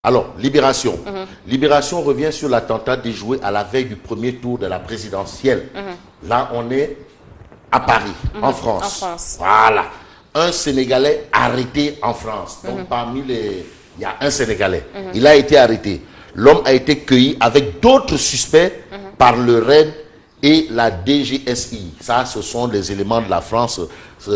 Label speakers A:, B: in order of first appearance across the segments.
A: Alors, Libération. Libération revient sur l'attentat déjoué à la veille du premier tour de la présidentielle. Là, on est à Paris, en France.
B: En France.
A: Voilà. Un Sénégalais arrêté en France. Donc, parmi les... Il y a un Sénégalais. Il a été arrêté. L'homme a été cueilli avec d'autres suspects par le RAID et la DGSI. Ça, ce sont les éléments de la France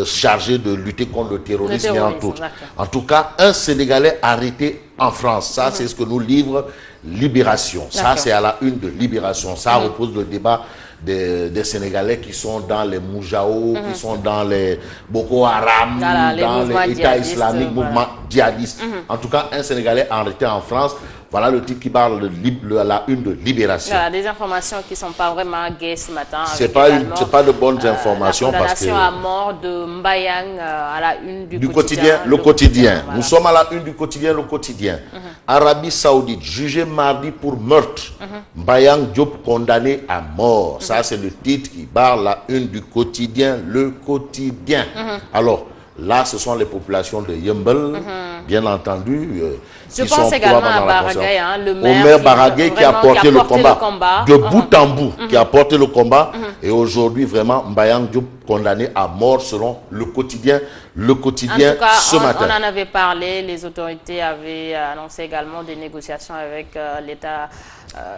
A: chargés de lutter contre le terrorisme et entre autres. En tout cas, un Sénégalais arrêté en France. Ça, c'est ce que nous livre Libération. Ça, c'est à la une de Libération. Ça repose le débat des Sénégalais qui sont dans les Moujao, qui sont dans les Boko Haram, dans les États islamiques, mouvements djihadistes. En tout cas, un Sénégalais arrêté en France. Voilà le titre qui parle de la une de Libération.
B: Voilà, des informations qui ne sont pas vraiment gaies ce matin.
A: C'est pas de bonnes informations
B: la
A: parce que...
B: à mort de Mbayang à la une du
A: quotidien. Le quotidien. Voilà. Nous sommes à la une du quotidien, le quotidien. Arabie Saoudite, jugé mardi pour meurtre. Mbayang Diop condamné à mort. Ça, c'est le titre qui barre la une du quotidien, le quotidien. Alors, là, ce sont les populations de Yeumbeul, bien entendu.
B: Je pense également à Baragay, le maire
A: Omer Baragay qui a porté le combat de bout en bout, qui a porté le combat. Et aujourd'hui, vraiment, Mbayang Diop condamné à mort selon le quotidien
B: en tout cas,
A: ce matin.
B: On en avait parlé, les autorités avaient annoncé également des négociations avec l'État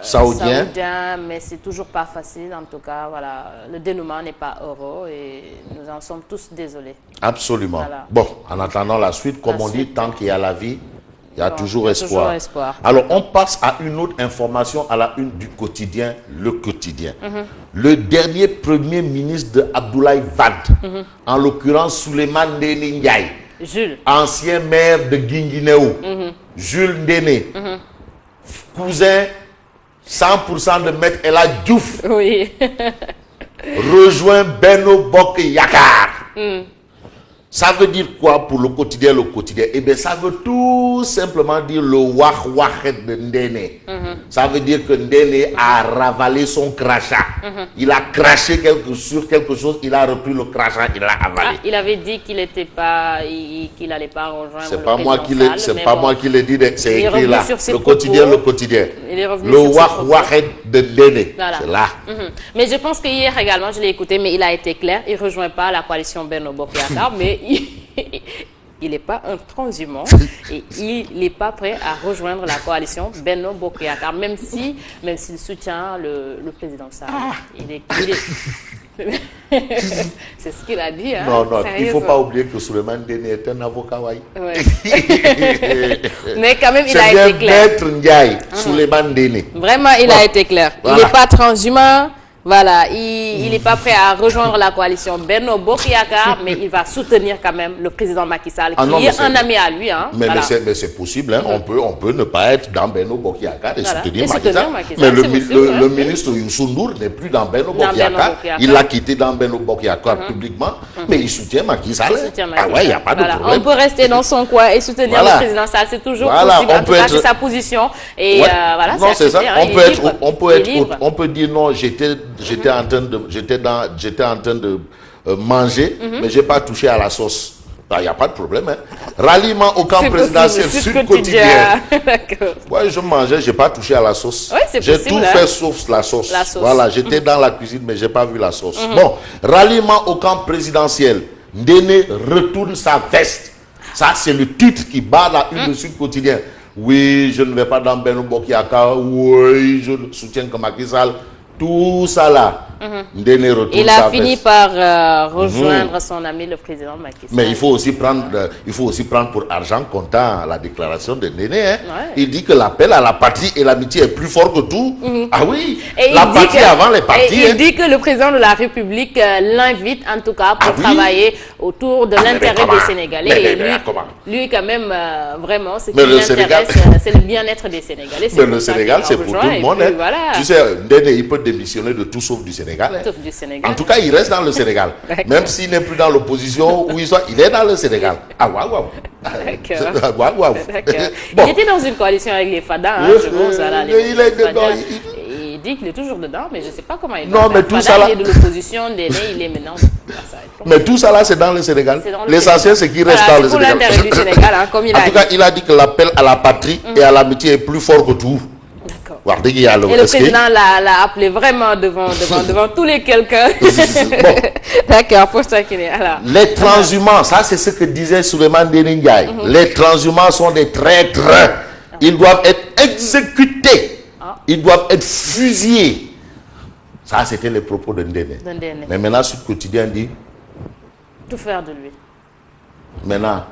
B: saoudien, mais c'est toujours pas facile. En tout cas, voilà, le dénouement n'est pas heureux et nous en sommes tous désolés.
A: Absolument.
B: Voilà.
A: Bon, en attendant la suite, comme on dit, tant qu'il y a la vie, il y a toujours espoir. Alors, on passe à une autre information à la une du quotidien, le quotidien. Le dernier premier ministre de Abdoulaye Wade, en l'occurrence Souleymane Ndéné Ndiaye,
B: Jules,
A: ancien maire de Guinguinéo, Jules Ndéné, cousin 100% de Maître El Hadji Diouf,
B: oui.
A: rejoint Benno Bokk Yakaar. Ça veut dire quoi pour le quotidien, le quotidien? Eh bien, ça veut tout simplement dire le wah-wahet de Ndéné. Ça veut dire que Ndéné a ravalé son crachat. Il a craché sur quelque chose, il a repris le crachat, il l'a avalé.
B: Il avait dit qu'il n'était pas, qu'il n'allait pas rejoindre
A: c'est pas moi qui l'ai, c'est pas moi qui l'ai dit, c'est écrit là. Le quotidien, le quotidien.
B: Le
A: wah-wahet de Ndéné.
B: Voilà.
A: C'est là.
B: Mais je pense que hier également, je l'ai écouté, mais il a été clair. Il ne rejoint pas la coalition Benno Bokk Yakaar, mais il n'est pas un transhumant et il n'est pas prêt à rejoindre la coalition Benno Bokk Yakaar, même s'il soutient le président Sall. C'est ce qu'il a dit. Hein,
A: non, il ne faut pas oublier que Souleymane Ndéné est un avocat. Ouais.
B: Mais quand même, il a été clair.
A: Maître Ndiaye, Souleymane Ndéné.
B: Vraiment, il a été clair. Voilà. Il n'est pas transhumant. Voilà, il n'est pas prêt à rejoindre la coalition Benno Bokk Yakaar, mais il va soutenir quand même le président Macky Sall, qui est un ami à lui. Hein,
A: mais c'est possible, hein, on peut ne pas être dans Benno Bokk Yakaar et soutenir Macky Sall. Mais le ministre Youssou Ndour n'est plus dans Benno Bokk Yakaar. Il l'a quitté dans Benno Bokk Yakaar publiquement, mais il soutient Macky Sall. Ah ouais, il n'y a pas de problème.
B: On peut rester dans son coin et soutenir le président Sall, c'est toujours possible. En tout cas, c'est sa position. Et voilà,
A: non, c'est ça. On peut dire non, j'étais en train de manger, mais j'ai pas touché à la sauce. Il n'y a pas de problème. Hein. Ralliement au camp présidentiel Sud Quotidien. Ouais, je mangeais, j'ai pas touché à la sauce.
B: Ouais,
A: j'ai tout fait sauf la sauce. Voilà, j'étais dans la cuisine, mais j'ai pas vu la sauce. Bon, ralliement au camp présidentiel. Ndéné retourne sa veste. Ça, c'est le titre qui bat la une de Sud Quotidien. Oui, je ne vais pas dans Benno Bokk Yakaar. Oui, je soutiens que Macky Sall. Tout ça là, Ndéné retourne
B: il a fini par rejoindre son ami le président Macky Sall.
A: Mais il faut aussi prendre pour argent comptant la déclaration de Ndéné. Hein. Ouais. Il dit que l'appel à la patrie et l'amitié est plus fort que tout. Ah oui, et la patrie avant les partis.
B: Il dit que le président de la République l'invite en tout cas pour travailler autour de l'intérêt des Sénégalais. Et lui quand même, vraiment, ce qui l'intéresse, c'est le bien-être des Sénégalais.
A: Mais le Sénégal, c'est pour tout le monde. Hein. Voilà. Tu sais, Ndéné, il peut démissionner de tout sauf du Sénégal. Hein.
B: Sauf du Sénégal.
A: En tout cas, il reste dans le Sénégal. Même s'il n'est plus dans l'opposition où il soit, il est dans le Sénégal. Ah waouh.
B: D'accord.
A: Bon.
B: Il était dans une coalition avec les Fada. Hein, je pense, voilà,
A: il est dedans.
B: Il dit qu'il est toujours dedans, mais je ne sais pas comment il
A: va. Non, mais tout ça là.
B: Il est de l'opposition, Ndéné, il est maintenant
A: Mais tout ça là, c'est dans le Sénégal. L'essentiel, c'est qu'il reste dans le Sénégal.
B: Pour l'intérêt du Sénégal, hein, comme il a dit.
A: En tout cas, il a dit que l'appel à la patrie et à l'amitié est plus fort que tout.
B: D'accord. Et le président l'a appelé vraiment devant tous les quelqu'un. Bon. D'accord, pour ça qu'il est. Alors.
A: Les transhumants, ça c'est ce que disait Souleymane Ndéné Ndiaye. Les transhumants sont des traîtres. Ils doivent être exécutés. Ils doivent être fusillés. Ça, c'était les propos de Ndéné. Mais maintenant, Sud Quotidien dit...
B: Tout faire de lui.
A: Maintenant,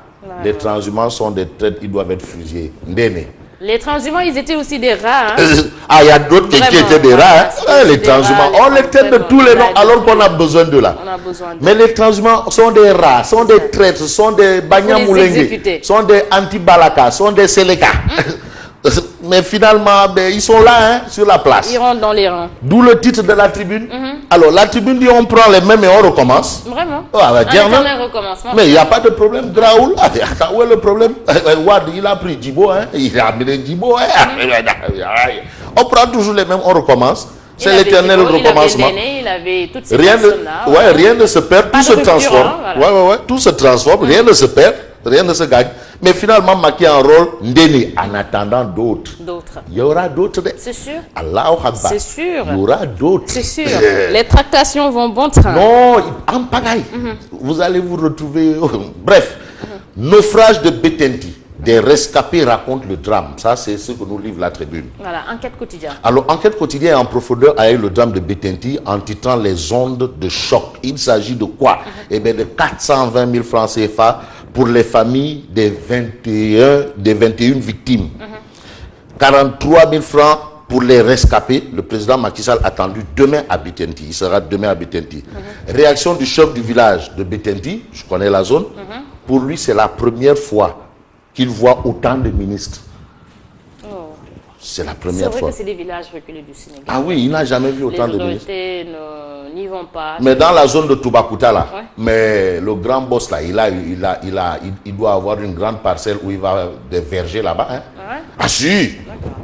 A: les transhumants sont des traîtres, ils doivent être fusillés. Ndéné.
B: Les transhumants, ils étaient aussi des rats. Hein?
A: Ah, il y a d'autres qui étaient des rats. Hein? Les transhumants, on les traite de tous les noms alors qu'on a besoin de là. Mais les transhumants sont des rats, sont des traîtres, sont des Banyamoulengue, sont des anti-Balaka, sont des Seleka. Mais finalement, ils sont là, hein, sur la place.
B: Ils rentrent dans les rangs.
A: D'où le titre de la tribune. Alors, la tribune dit on prend les mêmes et on recommence.
B: Vraiment?
A: Recommencement. Mais il n'y a pas de problème. Graoul, où est le problème? Wad, il a pris Djibo, hein. Il a amené Djibo. Hein. On prend toujours les mêmes, on recommence. C'est l'éternel recommencement.
B: Il avait toutes ces personnes-là.
A: Rien ne se perd, tout se transforme. Tout se transforme, rien ne se perd, rien ne se gagne. Mais finalement, Macky en rôle Ndéné, en attendant d'autres. Il y aura d'autres.
B: C'est sûr.
A: Allahu Akbar.
B: C'est sûr.
A: Il y aura d'autres.
B: C'est sûr. Les tractations vont bon train.
A: Non, en pagaille. Vous allez vous retrouver. Bref, naufrage de Betenti. Des rescapés racontent le drame. Ça, c'est ce que nous livre la tribune.
B: Voilà, enquête quotidienne.
A: Alors, enquête quotidienne en profondeur avec le drame de Betenti en titrant les ondes de choc. Il s'agit de quoi? Eh bien, de 420 000 francs CFA pour les familles des 21 victimes. 43 000 francs pour les rescapés. Le président Macky Sall attendu demain à Betenti. Il sera demain à Betenti. Réaction du chef du village de Betenti. Je connais la zone. Pour lui, c'est la première fois qu'il voit autant de ministres. C'est la première fois.
B: C'est vrai que c'est des villages reculés du Sénégal.
A: Ah oui, il n'a jamais vu autant de ministres.
B: N'y vont pas.
A: Mais dans la zone de Toubacouta, là, mais le grand boss, là, il doit avoir une grande parcelle où il va des vergers là-bas. Hein. Ah si,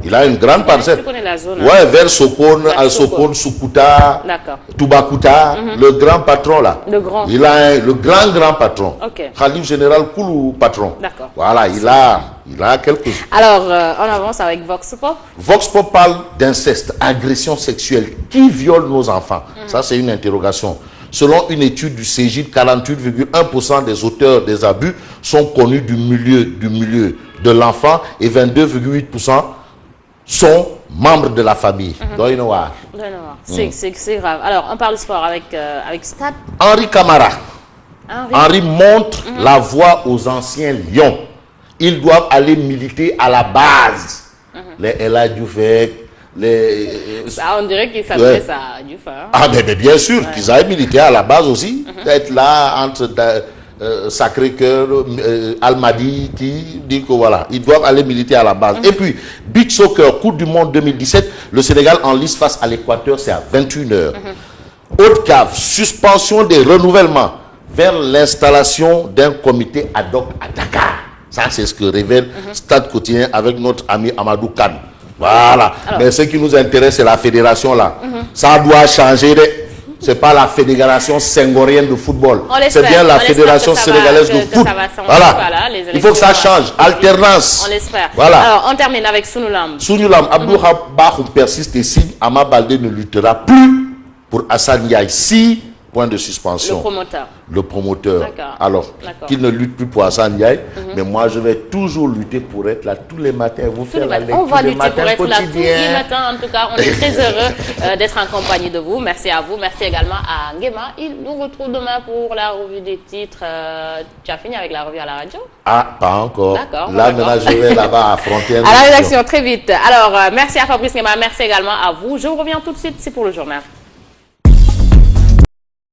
A: il a une grande parcelle.
B: Tu connais la zone.
A: Ouais, vers Sokone, Sokone, Sukuta, Toubacouta, le grand patron là.
B: Le grand.
A: Il a le grand patron.
B: Ok.
A: Khalif général Koulou patron.
B: D'accord.
A: Voilà, il a quelque chose.
B: Alors, on avance avec Vox Pop.
A: Vox Pop parle d'inceste, agression sexuelle. Qui viole nos enfants? Ça, c'est une interrogation. Selon une étude du CEGID, 48,1% des auteurs des abus sont connus du milieu de l'enfant et 22,8% sont membres de la famille.
B: C'est grave. Alors, on parle sport avec Stade.
A: Henri Camara. Henri montre la voie aux anciens lions. Ils doivent aller militer à la base. Les Ella Dioufek,
B: ça, on dirait qu'il s'adresse à Diouf. Hein?
A: Ah, mais bien sûr, qu'ils aillent militer à la base aussi. Être là entre Sacré-Cœur, Almadi, qui dit que voilà, ils doivent aller militer à la base. Et puis, Beach Soccer, Coupe du Monde 2017, le Sénégal en lice face à l'Équateur, c'est à 21h. Haute-Cave, suspension des renouvellements vers l'installation d'un comité ad hoc à Dakar. Ça, c'est ce que révèle Stade Quotidien avec notre ami Amadou Kane. Voilà. Alors, mais ce qui nous intéresse, c'est la fédération là. Ça doit changer. C'est pas la fédération sengorienne de football. C'est bien la fédération sénégalaise de foot. Voilà. Il faut que ça change. Alternance.
B: On l'espère.
A: Voilà.
B: Alors, on termine avec Sunulam.
A: Sunulam. Abdou Bahoum persiste et signe. Ama Baldé ne luttera plus pour Assane Ndiaye. 6 points de suspension. Le promoteur. Alors, qu'il ne lutte plus pour Assane Ndiaye, mais moi je vais toujours lutter pour être là tous les matins. Vous faites la lecture.
B: On va lutter pour être là tous les matins. En tout cas, on est très heureux d'être en compagnie de vous. Merci à vous. Merci également à Nguema. Il nous retrouve demain pour la revue des titres. Tu as fini avec la revue à la radio?
A: Ah, pas encore.
B: D'accord.
A: Là, maintenant, je vais là-bas affronter.
B: À la rédaction, très vite. Alors, merci à Fabrice Nguema. Merci également à vous. Je vous reviens tout de suite. C'est pour le journal.